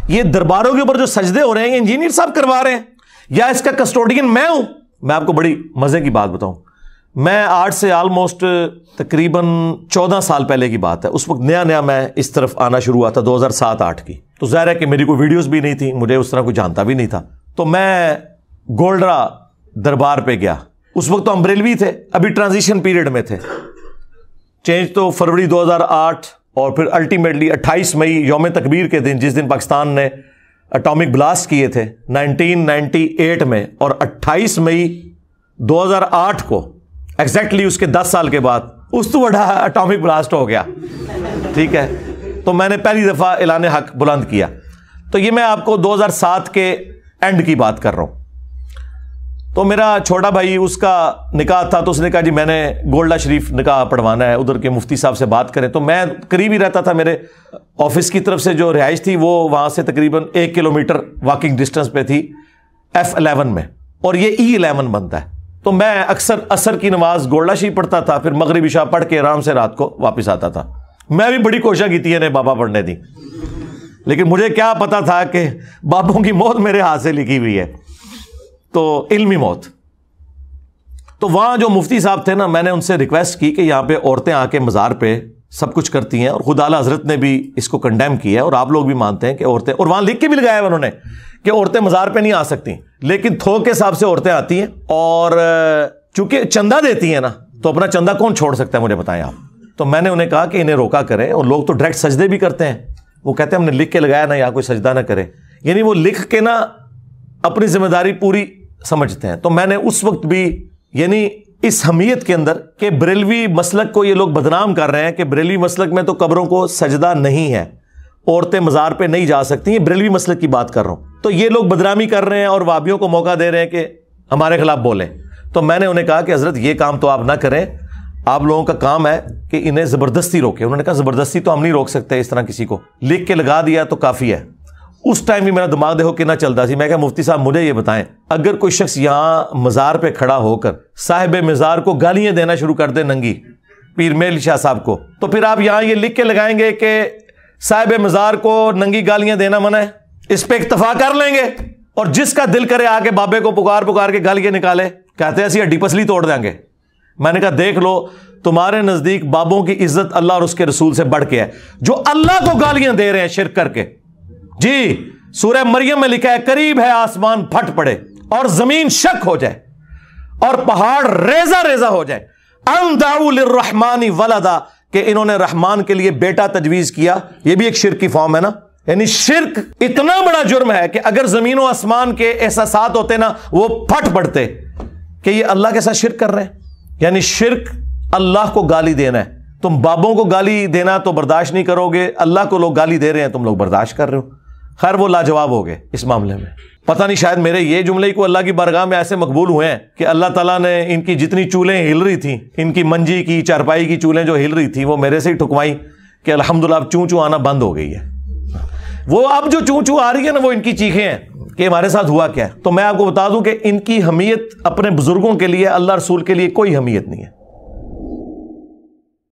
یہ درباروں کے اوپر جو سجدے ہو رہے ہیں یہ انجینئر صاحب کروا رہے ہیں یا اس کا کسٹوڈین میں ہوں؟ میں آپ کو بڑی مزے کی بات بتاؤں، میں آج سے آلموسٹ تقریباً 14 سال پہلے کی بات ہے، اس وقت نیا نیا میں اس طرف آنا شروع ہوا تھا 2007-8 کی، تو ظاہر ہے کہ میری کوئی ویڈیوز بھی نہیں تھی، مجھے اس طرح کوئی جانتا بھی نہیں تھا، تو میں گولڈرا دربار پہ گیا۔ اس وقت تو ہم بریلوی تھے، ابھی ٹرانزیشن پیریڈ میں تھے، چینج تو فروری 2008 اور پھر الٹیمیٹلی 28 مئی یوم تکبیر کے دن، جس دن پاکستان نے اٹامک بلاسٹ کیے تھے 1998 میں، اور 28 مئی 2008 کو ایگزیکٹلی اس کے 10 سال کے بعد اس تو بڑا اٹامک بلاسٹ ہو گیا، ٹھیک ہے، تو میں نے پہلی دفعہ اعلان حق بلند کیا۔ تو یہ میں آپ کو 2007 کے اینڈ کی بات کر رہا ہوں۔ تو میرا چھوٹا بھائی، اس کا نکاح تھا، تو اس نے کہا جی میں نے گولڈا شریف نکاح پڑھوانا ہے، ادھر کے مفتی صاحب سے بات کریں۔ تو میں قریب ہی رہتا تھا، میرے آفس کی طرف سے جو رہائش تھی وہ وہاں سے تقریباً 1 کلومیٹر واکنگ ڈسٹنس پہ تھی F11 میں، اور یہ E11 بنتا ہے۔ تو میں اکثر عصر کی نماز گولڈا شریف پڑھتا تھا، پھر مغرب عشاء پڑھ کے آرام سے رات کو واپس آتا تھا۔ میں بھی بڑی کوشش کی تھی انہیں بابا پڑھنے دی، لیکن مجھے کیا پتا تھا کہ بابوں کی موت میرے ہاتھ سے لکھی ہوئی ہے، تو علمی موت۔ تو وہاں جو مفتی صاحب تھے نا، میں نے ان سے ریکویسٹ کی کہ یہاں پہ عورتیں آ کے مزار پہ سب کچھ کرتی ہیں، اور خدا اعلیٰ حضرت نے بھی اس کو کنڈیم کیا ہے، اور آپ لوگ بھی مانتے ہیں کہ عورتیں، اور وہاں لکھ کے بھی لگایا ہے انہوں نے کہ عورتیں مزار پہ نہیں آ سکتی، لیکن تھوک کے حساب سے عورتیں آتی ہیں، اور چونکہ چندہ دیتی ہیں نا، تو اپنا چندہ کون چھوڑ سکتا ہے، مجھے بتائیں آپ۔ تو میں نے انہیں کہا کہ انہیں روکا کریں، اور لوگ تو ڈائریکٹ سجدے بھی کرتے ہیں، وہ کہتے ہیں ہم نے لکھ کے لگایا نا، یا کوئی سجدہ نہ کرے، یعنی وہ لکھ کے نا اپنی ذمہ داری پوری سمجھتے ہیں۔ تو میں نے اس وقت بھی، یعنی اس حمیت کے اندر کہ بریلوی مسلک کو یہ لوگ بدنام کر رہے ہیں کہ بریلوی مسلک میں تو قبروں کو سجدہ نہیں ہے، عورتیں مزار پہ نہیں جا سکتی، یہ بریلوی مسلک کی بات کر رہا ہوں، تو یہ لوگ بدنامی کر رہے ہیں اور وہابیوں کو موقع دے رہے ہیں کہ ہمارے خلاف بولیں۔ تو میں نے انہیں کہا کہ حضرت یہ کام تو آپ نہ کریں، آپ لوگوں کا کام ہے کہ انہیں زبردستی روکیں۔ انہوں نے کہا زبردستی تو ہم نہیں روک سکتے، اس طرح کسی کو لکھ کے لگا دیا تو کافی ہے۔ اس ٹائم بھی میرا دماغ دیکھو کتنا چلتا سی۔ میں کہا مفتی صاحب مجھے یہ بتائیں، اگر کوئی شخص یہاں مزار پہ کھڑا ہو کر صاحب مزار کو گالیاں دینا شروع کر دے، ننگی پیر میل شاہ صاحب کو، تو پھر آپ یہاں یہ لکھ کے لگائیں گے کہ صاحب مزار کو ننگی گالیاں دینا منع ہے، اس پہ اکتفا کر لیں گے، اور جس کا دل کرے آ کے بابے کو پکار کے گالیاں نکالے، کہتے ہیں ایسی ہڈی پسلی توڑ دیں گے۔ میں نے کہا دیکھ لو، تمہارے نزدیک بابوں کی عزت اللہ اور اس کے رسول سے بڑھ کے ہے، جو اللہ کو گالیاں دے رہے ہیں شرک کر کے۔ جی سورہ مریم میں لکھا ہے قریب ہے آسمان پھٹ پڑے اور زمین شک ہو جائے اور پہاڑ ریزہ ریزہ ہو جائے، ان دعوا للرحمن ولدا، کہ انہوں نے رحمان کے لیے بیٹا تجویز کیا۔ یہ بھی ایک شرک کی فارم ہے نا، یعنی شرک اتنا بڑا جرم ہے کہ اگر زمین و آسمان کے احساسات ہوتے نا وہ پھٹ پڑتے کہ یہ اللہ کے ساتھ شرک کر رہے ہیں۔ یعنی شرک اللہ کو گالی دینا ہے، تم بابوں کو گالی دینا تو برداشت نہیں کرو گے، اللہ کو لوگ گالی دے رہے ہیں تم لوگ برداشت کر رہے ہو۔ خیر وہ لاجواب ہو گئے اس معاملے میں، پتہ نہیں شاید میرے یہ جملے کو اللہ کی بارگاہ میں ایسے مقبول ہوئے ہیں کہ اللہ تعالیٰ نے ان کی جتنی چولیں ہل رہی تھیں، ان کی منجی کی چارپائی کی چولیں جو ہل رہی تھیں، وہ میرے سے ہی ٹھکوائیں کہ الحمدللہ اب چوں چوں آنا بند ہو گئی ہے۔ وہ اب جو چوں چوں آ رہی ہے نا، وہ ان کی چیخیں ہیں کہ ہمارے ساتھ ہوا کیا ہے۔ تو میں آپ کو بتا دوں کہ ان کی حمیت اپنے بزرگوں کے لیے، اللہ رسول کے لیے کوئی حمیت نہیں ہے۔